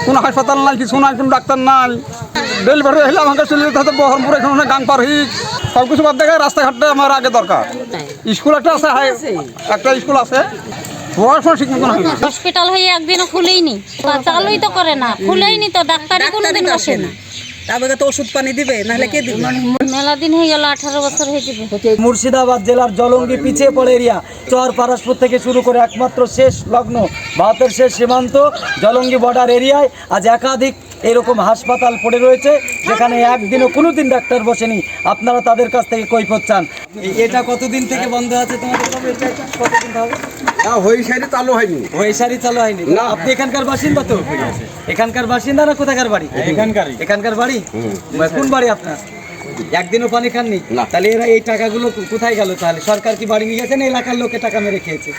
কোনো হাসপাতাল নাই, কিছু নাই, কোনো ডাক্তার নাই। ডেলিভারি হলে আমাকে চলে যেতে হতো বহরমপুর, এখানে গাং পার হই সব কিছু বাদ দেখে রাস্তাঘাটটা আমার আগে দরকার। স্কুল একটা আছে, একটা স্কুল আছে, পড়াশোনা ঠিক মতো হয় না। হসপিটাল হয়ে একদিনও খুলেইনি, চালুই তো করে না, খুলেইনি তো, ডাক্তারই কোনোদিন বসে না। তারপরে তো ওষুধ পানি দিবে, নাহলে কে দিবে? মেলা দিন হয়ে গেল, 18 বছর হয়ে যাবে। মুর্শিদাবাদ জেলার জলঙ্গি পিছিয়ে পড়ে এরিয়া, চর পারসপুর থেকে শুরু করে একমাত্র শেষ লগ্ন ভারতের শেষ সীমান্ত জলঙ্গি বর্ডার এরিয়ায় আজ একাধিক এরকম হাসপাতাল পড়ে রয়েছে, যেখানে একদিনও কোনোদিন ডাক্তার বসেনি। আপনারা তাদের কাছ থেকে কৈফিয়ত চান। এটা কতদিন থেকে বন্ধ আছে তোমাদের? কতদিন হবে? হইসারি চালু হয়নি, হইসারি চালু হয়নি। আপনি এখানকার বাসিন্দা তো? এখানকার বাসিন্দা না কোথাকার বাড়ি? এখানকার বাড়ি। কোন বাড়ি আপনার? একদিনও পানি খাননি? তাহলে এরা এই টাকাগুলো কোথায় গেল? তাহলে সরকার কি বাড়ি নিয়ে গেছে না এলাকার লোকে টাকা মেরে খেয়েছে?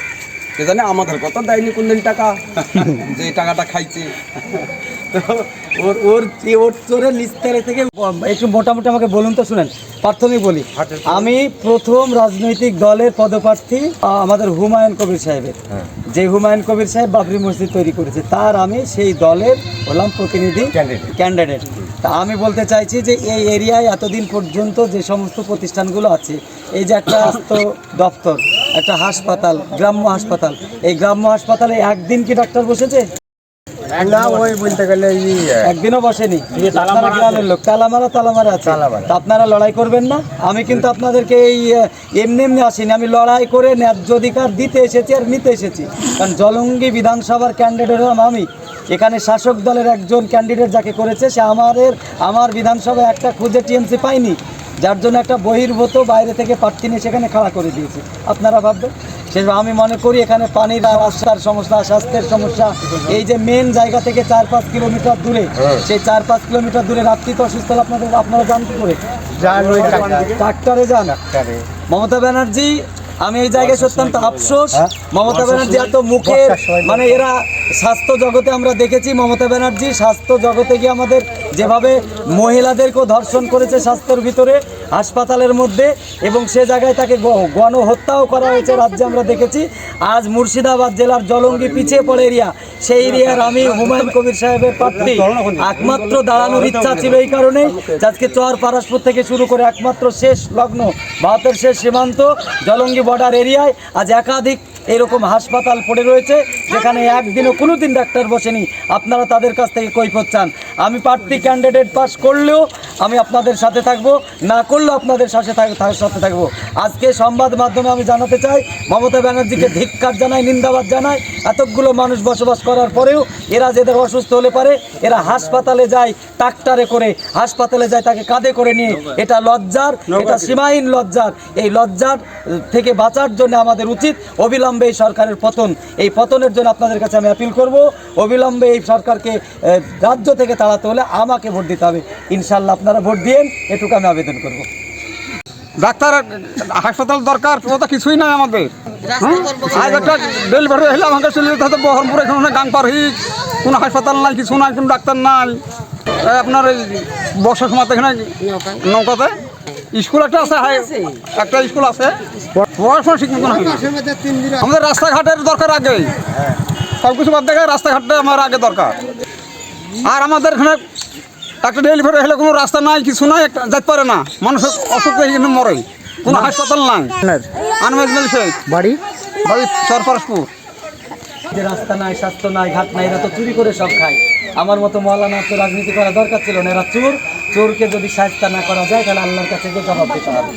জানে আমাদের কত দেয়নি কোনদিন টাকা, যে টাকাটা খাইছে। ওর চোরের নিস্তারে থেকে একটু মোটামুটি আমাকে বলুন তো, শুনেন প্রাথমিক বলি। আমি প্রথম রাজনৈতিক দলের পদপ্রার্থী আমাদের হুমায়ুন কবির সাহেবের, যে হুমায়ুন কবির সাহেব বাবরি মসজিদ তৈরি করেছে, তার আমি সেই দলের হলাম প্রতিনিধি ক্যান্ডিডেট। তা আমি বলতে চাইছি যে এই এরিয়ায় এতদিন পর্যন্ত যে সমস্ত প্রতিষ্ঠানগুলো আছে, এই যে একটা স্বাস্থ্য দপ্তর, একটা হাসপাতাল, গ্রাম্য হাসপাতাল, এই গ্রাম্য হাসপাতালে একদিন কি ডাক্তার বসেছে? না, ওই বলতে গেলে একদিনও বসেনি। গ্রামের লোক তালামারা আছে। আপনারা লড়াই করবেন না? আমি কিন্তু আপনাদেরকে এই এমনি আসিনি, আমি লড়াই করে ন্যায্য অধিকার দিতে এসেছি আর নিতে এসেছি। কারণ জলঙ্গি বিধানসভার ক্যান্ডিডেট হলাম আমি। এখানে শাসক দলের একজন ক্যান্ডিডেট যাকে করেছে, সে আমার বিধানসভায় একটা খুঁজে টিএমসি পাইনি, যার জন্য একটা বহির্ভূত বাইরে থেকে প্রার্থী নিয়ে সেখানে খাড়া করে দিয়েছে। আপনারা ভাববেন সে, আমি মনে করি এখানে পানির রাস্তার সমস্যা, স্বাস্থ্যের সমস্যা, এই যে মেন জায়গা থেকে 4-5 কিলোমিটার দূরে, সেই 4-5 কিলোমিটার দূরে রাত্রি তো অসুস্থ হলে আপনারা জানতে করে ডাক্তারে যান। মমতা ব্যানার্জি, আমি এই জায়গায় অত্যন্ত আফসোস, মমতা ব্যানার্জি এত মুখে, মানে এরা স্বাস্থ্য জগতে আমরা দেখেছি, মমতা ব্যানার্জি স্বাস্থ্য জগতে গিয়ে আমাদের যেভাবে মহিলাদেরকেও ধর্ষণ করেছে স্বাস্থ্যের ভিতরে হাসপাতালের মধ্যে, এবং সে জায়গায় তাকে গণহত্যাও করা হয়েছে রাজ্যে আমরা দেখেছি। আজ মুর্শিদাবাদ জেলার জলঙ্গি পিছিয়ে পড়ে এরিয়া, সেই এরিয়ার আমি হুমায়ুন কবির সাহেবের প্রার্থী। একমাত্র দাঁড়ানোর ইচ্ছা ছিল এই কারণেই, আজকে চর পারসপুর থেকে শুরু করে একমাত্র শেষ লগ্ন ভারতের শেষ সীমান্ত জলঙ্গি বর্ডার এরিয়ায় আজ একাধিক এরকম হাসপাতাল পড়ে রয়েছে, যেখানে একদিনও কোনোদিন ডাক্তার বসেনি। আপনারা তাদের কাছ থেকে কৈফিয়ত চান। আমি প্রার্থী ক্যান্ডিডেট পাস করলেও আমি আপনাদের সাথে থাকবো, না করলেও আপনাদের সাথে থাকবো। আজকে সংবাদ মাধ্যমে আমি জানাতে চাই, মমতা ব্যানার্জিকে ধিক্কার জানাই, নিন্দাবাদ জানাই। এতগুলো মানুষ বসবাস করার পরেও এরা যেদের অসুস্থ হলে পারে, এরা হাসপাতালে যায় ট্রাক্টরে করে, হাসপাতালে যায় তাকে কাঁধে করে নিয়ে। এটা লজ্জার, এটা সীমাহীন লজ্জার। এই লজ্জার থেকে বাঁচার জন্য আমাদের উচিত অবিলম্বে এই সরকারের পতন। এই পতনের জন্য আপনাদের কাছে আমি অ্যাপিল করব, অবিলম্বে এই সরকারকে রাজ্য থেকে তাড়াতে হলে আমাকে ভোট দিতে হবে। ইনশাল্লাহ আপনারা ভোট দিয়েন, এটুকু আমি আবেদন করব। ডাক্তার হাসপাতাল দরকার, ও তো কিছুই নাই আমাদের। আজ একটা ডেলিভারি হলে আমাকে চলে যেতে হতো বহরমপুর, এখানে গাং পার হই কোনো হাসপাতাল নাই, কিছু নাই, কোনো ডাক্তার নাই। আপনার এই বর্ষার সময় এখানে নৌকাতে স্কুল একটা আছে, একটা স্কুল আছে, পড়াশোনা ঠিক মতো হয় না। আমাদের রাস্তাঘাটের দরকার আগে, সব কিছু বাদ দেখে রাস্তাঘাটটা আমার আগে দরকার। আর আমাদের এখানে একটা ডেলিভারি হলে কোনো রাস্তা নাই, কিছু নাই, যেতে পারে না, মানুষের অসুখ এখানে মরে, কোনো হাসপাতাল নাই। বাড়ি চর পারসপুর। যে রাস্তা নাই, স্বাস্থ্য নাই, ঘাট নাই, এরা তো চুরি করে সব খায়। আমার মতো মওলানা তো রাজনীতি করা দরকার ছিল না। এরা চোরকে যদি শায়েস্তা না করা যায়, তাহলে আল্লাহর কাছে জবাব দিতে হবে।